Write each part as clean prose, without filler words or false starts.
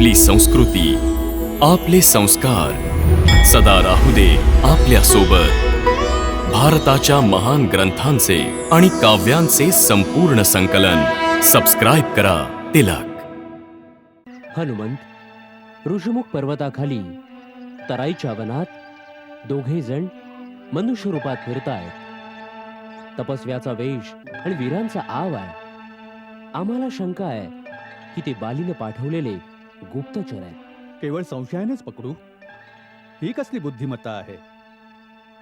आपली संस्कृती, आपले संस्कार सदा राहू दे आपल्या सोबत. भारताच्या महान ग्रंथांचे आणि काव्यांचे संपूर्ण संकलन. सबस्क्राईब करा तिलक. हनुमंत ऋषिमुख पर्वताखाली तराईच्या वनात दोघे जण मनुष्य रूपात फिरतायत. तपस्व्याचा वेश आणि वीरांचा आव आहे. आम्हाला शंका आहे की ते बालीने पाठवलेले गुप्तचर आहेत. केवळ संशयानेच पकडू? ही कसली बुद्धिमत्ता आहे?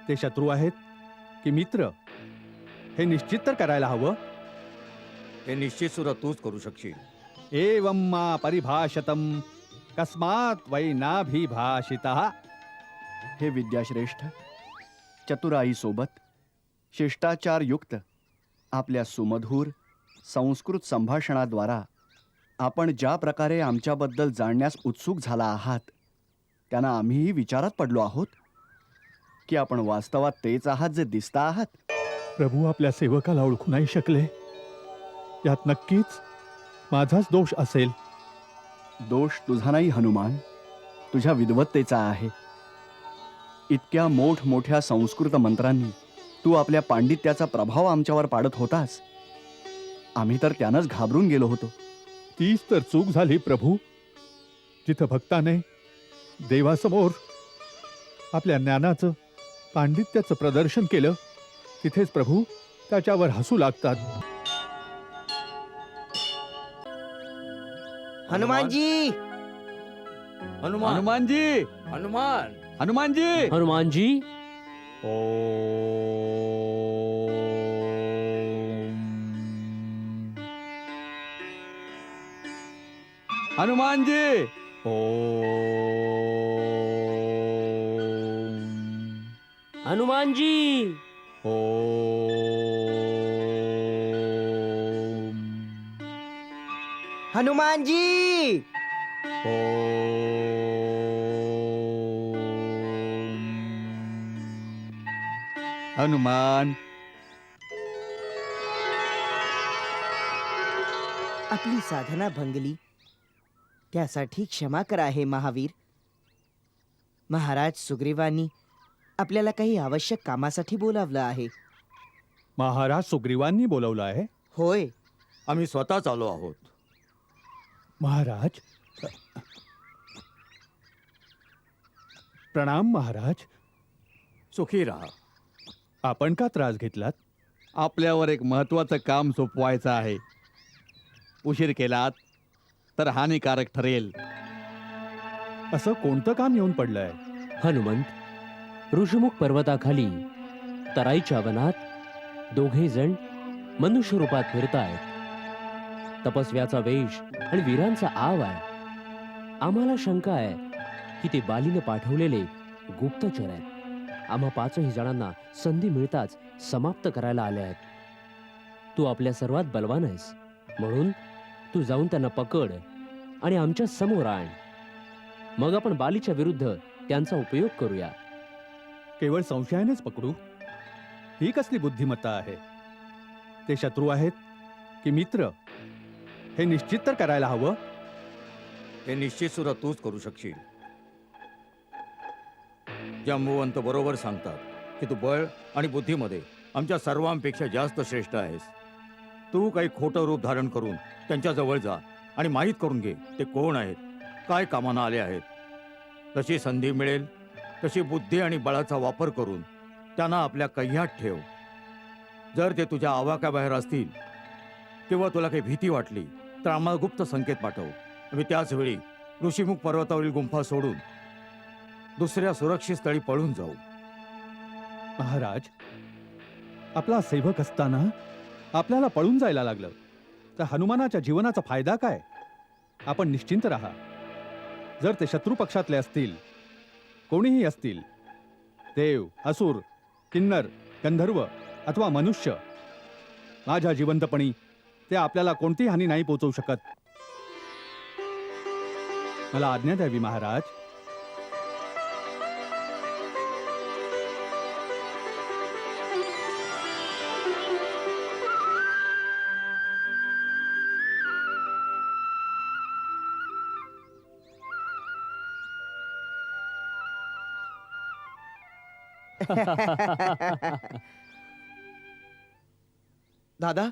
ते शत्रू आहेत की मित्र हे निश्चित तर करायला हवं. हे निश्चित सुद्धा तूच करू शकशील. एवं मा परिभाषतम कस्मात् वै नाभिभाषितः. हे विद्याश्रेष्ठ, चतुराई सोबत शिष्टाचार युक्त आपल्या सुमधुर संस्कृत संभाषणाद्वारा आपण ज्या प्रकारे आमच्याबद्दल जाणण्यास उत्सुक झाला आहात, त्यांना आम्हीही विचारात पडलो आहोत की आपण वास्तवात तेच आहात जे दिसता आहात. प्रभू आपल्या सेवकाला ओळखू नाही शकले, यात नक्कीच माझाच दोष असेल. दोष तुझा नाही हनुमान, तुझ्या विद्वत्तेचा आहे. इतक्या मोठमोठ्या संस्कृत मंत्रांनी तू आपल्या पांडित्याचा प्रभाव आमच्यावर पाडत होतास. आम्ही तर त्यानंच घाबरून गेलो होतो. तीच तर चूक झाली प्रभू. जिथं भक्ताने देवासमोर आपल्या ज्ञानाचं पांडित्याचं प्रदर्शन केलं, तिथेच प्रभू त्याच्यावर हसू लागतात. हनुमानजी, हनुमान हनुमानजी, हनुमान हनुमानजी. हनुमानजी, हनुमानजी. हनुमानजी, हनुमानजी. हनुमान. आपली साधना भंगली त्यासाठी क्षमा करा हे महावीर. महाराज सुग्रीवांनी आपल्याला काही आवश्यक कामासाठी बोलावलं आहे. महाराज सुग्रीवांनी बोलवलं आहे? होय. आम्ही स्वतःच आलो आहोत. महाराज, प्रणाम महाराज. सुखी राहा. आपण का त्रास घेतलात? आपल्यावर एक महत्वाचं काम सोपवायचं आहे. उशीर केलात तर हानिकारक ठरेल. असं कोणतं काम येऊन पडलंय? हनुमंत ऋषिमुख पर्वताखाली तराईच्या वनात दोघे जण मनुष्य रूपात फिरतायत. तपस्व्याचा वेश आणि वीरांचा आव आहे. आम्हाला शंका आहे की ते बालीने पाठवलेले गुप्तचर आहेत. आम्हा पाचही जणांना संधी मिळताच समाप्त करायला आले आहेत. तू आपल्या सर्वात बलवान आहेस, म्हणून तू जाऊन त्यांना पकड आणि आमच्या समोर आण. मग आपण बालीच्या विरुद्ध त्यांचा उपयोग करूया. केवळ संशयानेच पकडू? ही कसली बुद्धिमत्ता आहे? ते शत्रू आहेत की मित्र हे निश्चित तर करायला हवं. हे निश्चित सुद्धा तूच करू शकशील. जम्बुवंत बरोबर सांगतात की तू बळ आणि बुद्धीमध्ये आमच्या सर्वांपेक्षा जास्त श्रेष्ठ आहेस. तू काही खोटं रूप धारण करून त्यांच्या जवळ जा आणि माहीत करून घे ते कोण आहेत, काय कामाला आले आहेत. तशी संधी मिळेल तशी बुद्धी आणि बळाचा वापर करून त्यांना आपल्या कह्यात ठेव. जर ते तुझ्या आवाक्याबाहेर असतील किंवा तुला काही भीती वाटली तर आम्हाला गुप्त संकेत पाठव. आम्ही त्याच वेळी ऋषिमुख पर्वतावरील गुंफा सोडून दुसऱ्या सुरक्षित स्थळी पळून जाऊ. महाराज, आपला सेवक असताना आपल्याला पळून जायला लागलं तर हनुमानाच्या जीवनाचा फायदा काय? आपण निश्चिंत राहा. जर ते शत्रू पक्षातले असतील, कोणीही असतील, देव, असुर, किन्नर, गंधर्व अथवा मनुष्य, माझ्या जिवंतपणी ते आपल्याला कोणतीही हानी नाही पोहोचवू शकत. मला आज्ञा द्यावी महाराज. दादा,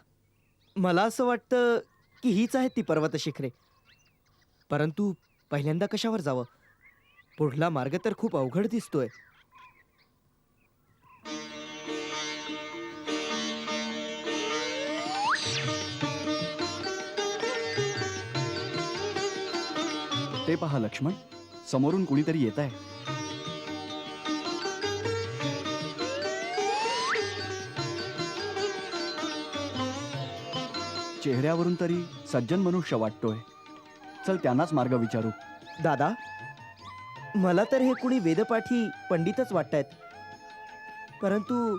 मला असं वाटतं की हीच आहेत ती पर्वत शिखरे. परंतु पहिल्यांदा कशावर जावं? पुढला मार्ग तर खूप अवघड दिसतोय. ते पहा लक्ष्मण, समोरून कुणीतरी येत आहे. चेहऱ्यावरून तरी सज्जन मनुष्य वाटतोय. चल त्यांनाच मार्ग विचारू. दादा, मला तर हे कुणी वेदपाठी पंडितच वाटतायत. परंतु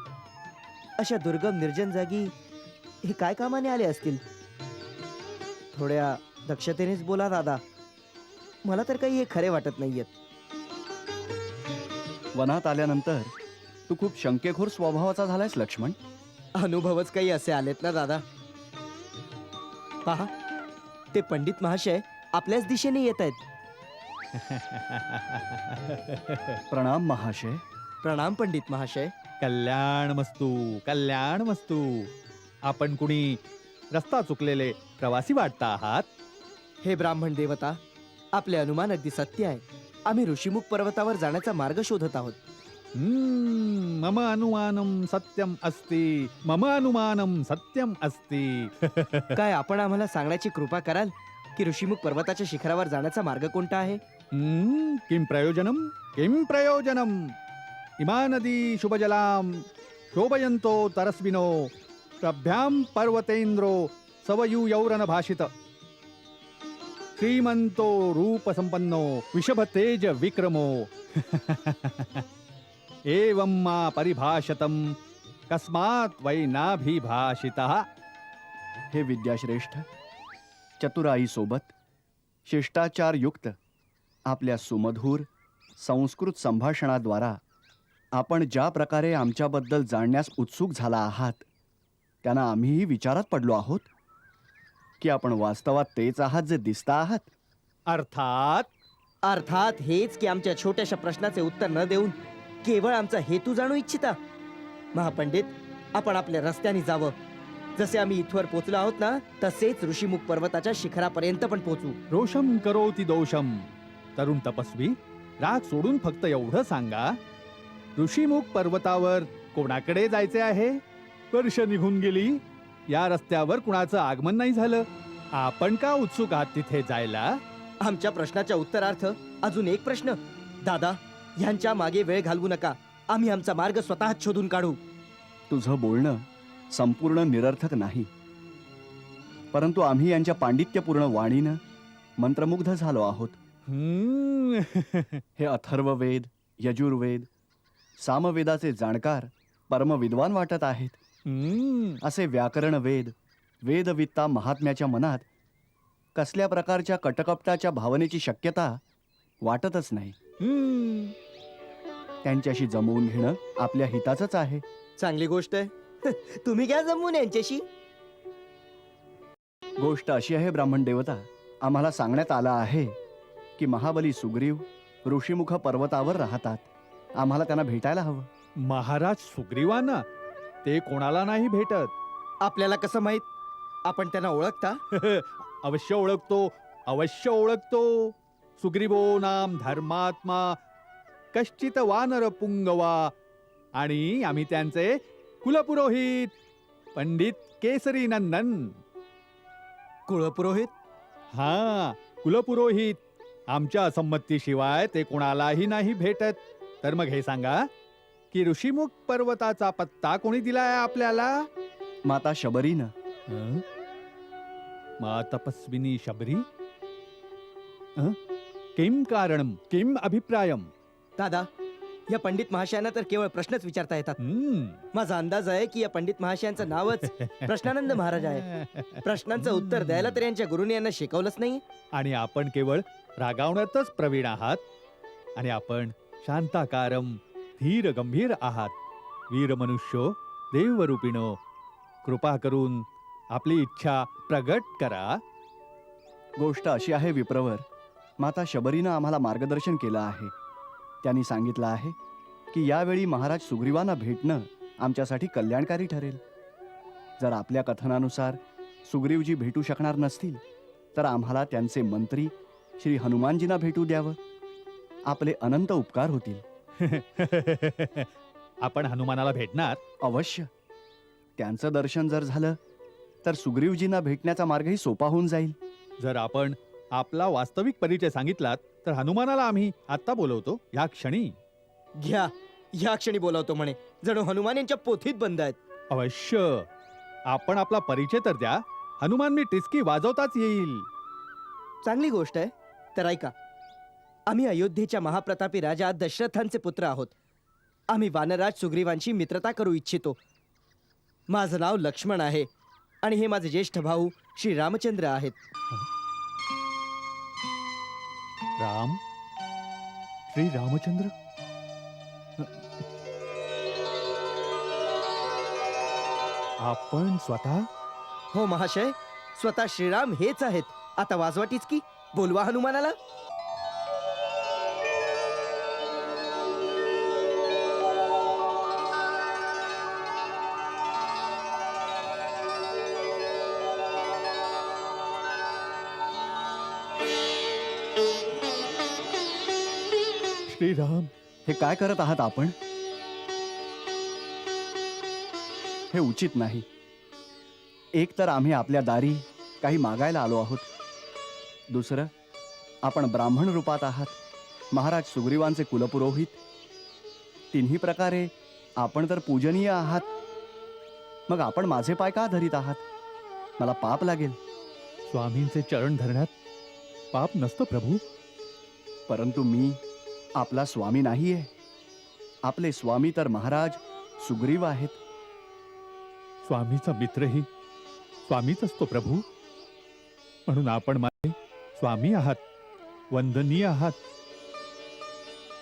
अशा दुर्गम निर्जन जागी हे काय कामाने आले असतील? थोड्या दक्षतेनेच बोला दादा. मला तर काही हे खरे वाटत नाहीयेत. वनात आल्यानंतर तू खूप शंकेखोर स्वभावाचा झालायस लक्ष्मण. अनुभवच काही असे आलेत ना दादा. पहा, ते पंडित महाशय आपल्याच दिशेने येत आहेत. प्रणाम महाशय. प्रणाम पंडित महाशय. कल्याण मस्तू, कल्याण मस्तू. आपण कुणी रस्ता चुकलेले प्रवासी वाटता आहात? हे ब्राह्मण देवता, आपले अनुमान अगदी सत्य आहे. आम्ही ऋषीमुख पर्वतावर जाण्याचा मार्ग शोधत आहोत. मम अनुमानम सत्यम अस्ति, मम अनुमानम सत्यम अस्ति. काय आपण आम्हाला सांगण्याची कृपा कराल की ऋषीमुख पर्वताच्या शिखरावर जाण्याचा मार्ग कोणता आहे? किं प्रयोजनम, किं प्रयोजनम. इमा नदी शुभजलाम शोभयन्तो तरस्विनो प्रभ्याम पर्वतेन्द्रो सवयूयौरन भाषित. श्रीमंतो रूप संपन्नो विषभ तेज विक्रमो. एवं मा परिभाषतम कस्मात् वै नाभिभाषितः. हे विद्याश्रेष्ठ, चतुराई सोबत शिष्टाचार युक्त आपल्या सुमधूर संस्कृत संभाषणाद्वारा आपण ज्या प्रकारे आमच्याबद्दल जाणण्यास उत्सुक झाला आहात, त्यांना आम्हीही विचारात पडलो आहोत की आपण वास्तवात तेच आहात जे दिसता आहात. अर्थात हेच की आमच्या छोट्याशा प्रश्नाचे उत्तर न देऊन केवळ आमचा हेतू जाणू इच्छिता. महापंडित, आपण आपल्या रस्त्याने जावं. जसे आम्ही इथवर पोचलो आहोत ना, तसेच ऋषीमुख पर्वताच्या शिखरापर्यंत पण पोचू. रोषम करोति दोषम. तरुण तपस्वी, राग सोडून फक्त एवढं सांगा, ऋषीमुख पर्वतावर कोणाकडे जायचे आहे? वर्ष निघून गेली, या रस्त्यावर कुणाचं आगमन नाही झालं. आपण का उत्सुक आहात तिथे जायला? आमच्या प्रश्नाच्या उत्तरार्थ अजून एक प्रश्न. दादा, ह्यांच्या मागे वेळ घालवू नका. आम्ही आमचा मार्ग स्वतःच शोधून काढू. तुझं बोलणं संपूर्ण निरर्थक नाही, परंतु आम्ही यांच्या पांडित्यपूर्ण वाणीनं मंत्रमुग्ध झालो आहोत. हे अथर्ववेद, यजुर्वेद, सामवेदाचे जाणकार परमविद्वान वाटत आहेत. असे व्याकरण वेद, वेदवित्ता महात्म्याच्या मनात कसल्या प्रकारच्या कटकपटाच्या भावनेची शक्यता वाटतच नाही. त्यांच्याशी जमवून घेणं आपल्या हिताचंच आहे. चांगली गोष्ट आहे. तुम्ही घ्या जमवून यांच्याशी. गोष्ट अशी आहे ब्राह्मण देवता, आम्हाला सांगण्यात आलं आहे की महाबली सुग्रीव ऋषीमुख पर्वतावर राहतात. आम्हाला त्यांना भेटायला हवं. महाराज सुग्रीवांना? ते कोणाला नाही भेटत. आपल्याला कसं माहित? आपण त्यांना ओळखता? अवश्य ओळखतो, अवश्य ओळखतो. सुग्रीवो नाम धर्मात्मा कश्चित वानर पुंगवा. आणि आम्ही त्यांचे कुलपुरोहित पंडित केसरी नंदन. कुळपुरोहित? हा, कुलपुरोहित. आमच्या संमतीशिवाय ते कोणालाही नाही भेटत. तर मग हे सांगा की ऋषीमुख पर्वताचा पत्ता कोणी दिलाय आपल्याला? माता शबरीनं. मा तपस्विनी शबरी. किम कारणम, किम अभिप्रायम? दादा, या पंडित महाशयांना तर केवळ प्रश्नच विचारता येतात. माझा अंदाज आहे की या पंडित महाशयांचं नावच प्रश्नानंद महाराज आहे. प्रश्नांचं उत्तर द्यायला तर यांच्या गुरुने यांना शिकवलंच नाही. आणि आपण केवळ रागावण्यातच प्रवीण आहात. आणि आपण शांताकारम, धीर गंभीर आहात. वीर मनुष्यो देवरूपिणो, कृपा करून आपली इच्छा प्रगट करा. गोष्ट अशी आहे विप्रवर, माता शबरीनं आम्हाला मार्गदर्शन केलं आहे. त्यांनी सांगितलं आहे की यावेळी महाराज सुग्रीवांना भेटणं आमच्यासाठी कल्याणकारी ठरेल. जर आपल्या कथनानुसार सुग्रीवजी भेटू शकणार नसतील तर आम्हाला त्यांचे मंत्री श्री हनुमानजींना भेटू द्यावं. आपले अनंत उपकार होतील. आपण हनुमानाला भेटणार. अवश्य. त्यांचं दर्शन जर झालं तर सुग्रीवजींना भेटण्याचा मार्गही सोपा होऊन जाईल. जर आपण आपला वास्तविक परिचय सांगितलात तर हनुमानाला आम्ही आत्ता बोलवतो, या क्षणी. घ्या, या क्षणी बोलावतो म्हणे, जणू हनुमान यांच्या पोथीत बंद आहेत. अवश्य. आपण आपला परिचय तर द्या. हनुमान मी टिचकी वाजवताच येईल. चांगली गोष्ट आहे. तर ऐका, आम्ही अयोध्येच्या महाप्रतापी राजा दशरथांचे पुत्र आहोत. आम्ही वानराज सुग्रीवांशी मित्रता करू इच्छितो. माझं नाव लक्ष्मण आहे आणि हे माझे ज्येष्ठ भाऊ श्री रामचंद्र आहेत. राम, श्री रामचंद्र. आपण स्वतः? हो महाशय, स्वतः श्रीराम हेच आहेत. आता वाजवाटीच की, बोलवा हनुमानाला. श्रीराम, हे काय करत आहात आपण? हे उचित नाही. एक तर आम्ही आपल्या दारी काही मागायला आलो आहोत. दुसरं, आपण ब्राह्मण रूपात आहात, महाराज सुग्रीवांचे कुलपुरोहित. तिन्ही प्रकारे आपण तर पूजनीय आहात. मग आपण माझे पाय का धरीत आहात? मला पाप लागेल. स्वामींचे चरण धरण्यात पाप नसतं प्रभू. परंतु मी आपला स्वामी नाहीये. आपले स्वामी तर महाराज सुग्रीव आहेत. स्वामीचा मित्रही स्वामीच असतो प्रभू. म्हणून आपण माझे स्वामी आहात, वंदनीय आहात.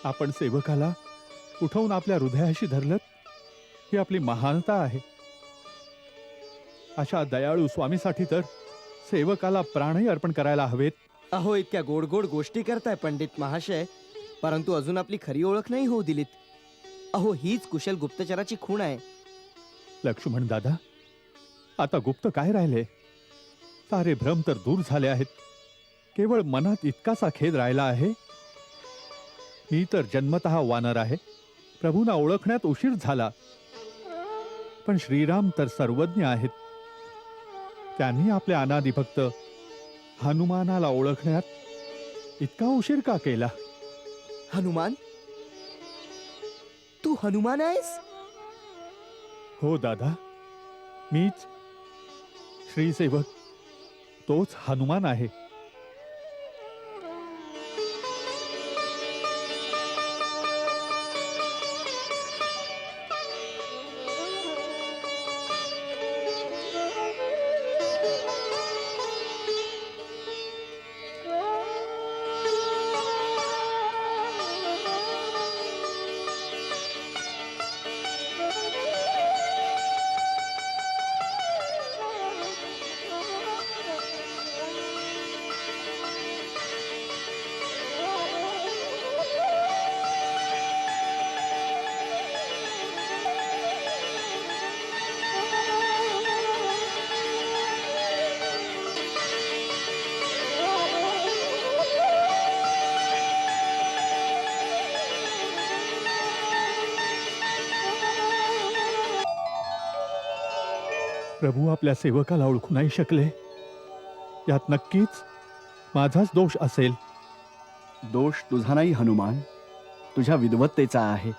आपण सेवकाला उठवून आपल्या हृदयाशी धरलं, ही आपली महानता आहे. अशा दयाळू स्वामीसाठी तर सेवकाला प्राणही अर्पण करायला हवेत. अहो, इतक्या गोड गोड गोष्टी करताय पंडित महाशय, परंतु अजून आपली खरी ओळख नाही होऊ दिलीत. अहो, हीच कुशल गुप्तचराची खूण आहे. लक्ष्मण दादा, आता गुप्त काय राहिले? सारे भ्रम तर दूर झाले आहेत. केवळ मनात इतकासा खेद राहिला आहे. मी तर जन्मतः वानर आहे. प्रभूंना ओळखण्यात उशीर झाला. पण श्रीराम तर सर्वज्ञ आहेत. त्यांनी आपल्या अनादी भक्त हनुमानाला ओळखण्यात इतका उशीर का केला? हनुमान? तू हनुमान आहेस? हो दादा, मीच श्रीसेवक, तोच हनुमान आहे. प्रभू आपल्या सेवकाला ओळखू नाही शकले. यात नक्कीच माझाच दोष असेल. दोष तुझा नाही हनुमान, तुझ्या विद्वत्तेचा आहे.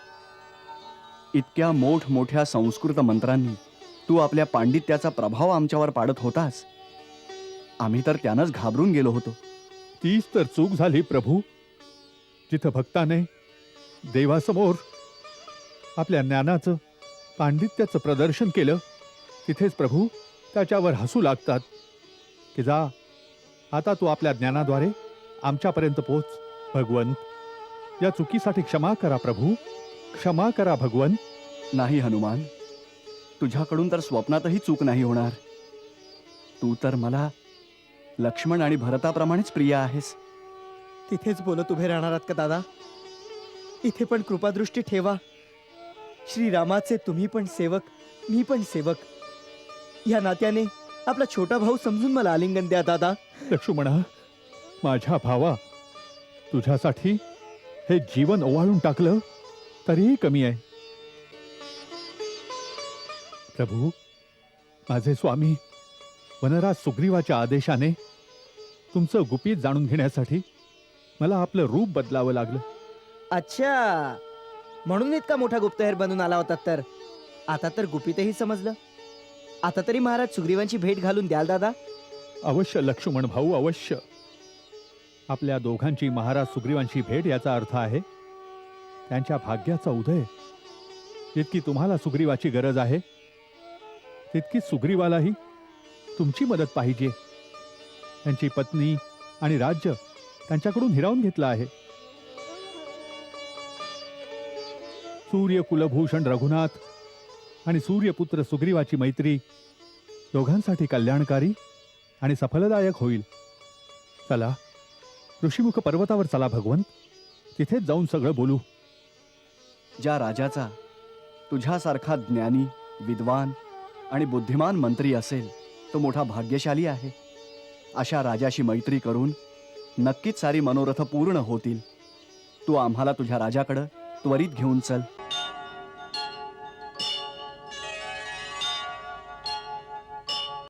इतक्या मोठमोठ्या संस्कृत मंत्रांनी तू आपल्या पांडित्याचा प्रभाव आमच्यावर पाडत होतास. आम्ही तर त्यानंच घाबरून गेलो होतो. तीच तर चूक झाली प्रभू. जिथं भक्ताने देवासमोर आपल्या ज्ञानाचं, पांडित्याचं प्रदर्शन केलं, तिथेच प्रभू त्याच्यावर हसू लागतात की जा, आता तू आपल्या ज्ञानाद्वारे आमच्यापर्यंत पोच. भगवंत, या चुकीसाठी क्षमा करा प्रभू, क्षमा करा भगवंत. नाही हनुमान, तुझ्याकडून तर स्वप्नातही चूक नाही होणार. तू तर मला लक्ष्मण आणि भरताप्रमाणेच प्रिय आहेस. तिथेच बोलत उभे राहणार आहात का दादा? इथे पण कृपादृष्टी ठेवा. श्रीरामाचे तुम्ही पण सेवक, मी पण सेवक. या नात्याने आपला छोटा भाऊ समजून मला आलिंगन द्या दादा. लक्ष्मणा, माझ्या भावा, तुझ्यासाठी हे जीवन ओवाळून टाकलं तरीही कमी आहे. प्रभू, माझे स्वामी, वनराज सुग्रीवाच्या आदेशाने तुमचं गुपित जाणून घेण्यासाठी मला आपलं रूप बदलावं लागलं. अच्छा, म्हणून इतका मोठा गुप्तहेर बनून आला होता. तर आता तर गुपितही समजलं. आता तरी महाराज सुग्रीवांची भेट घालून द्याल दादा. अवश्य लक्ष्मण भाऊ, अवश्य. आपल्या दोघांची महाराज सुग्रीवांशी भेट याचा अर्थ आहे त्यांच्या भाग्याचा उदय. जितकी तुम्हाला सुग्रीवाची गरज आहे तितकी सुग्रीवालाही तुमची मदत पाहिजे. त्यांची पत्नी आणि राज्य त्यांच्याकडून हिरावून घेतलं आहे. सूर्य कुलभूषण रघुनाथ आणि सूर्यपुत्र सुग्रीवाची मैत्री दोघांसाठी कल्याणकारी आणि सफलदायक होईल. चला, ऋषीमुख पर्वतावर चला भगवंत, तिथेच जाऊन सगळं बोलू. ज्या राजाचा तुझ्यासारखा ज्ञानी, विद्वान आणि बुद्धिमान मंत्री असेल तो मोठा भाग्यशाली आहे. अशा राजाशी मैत्री करून नक्कीच सारी मनोरथ पूर्ण होतील. तू आम्हाला तुझ्या राजाकडं त्वरित घेऊन चल.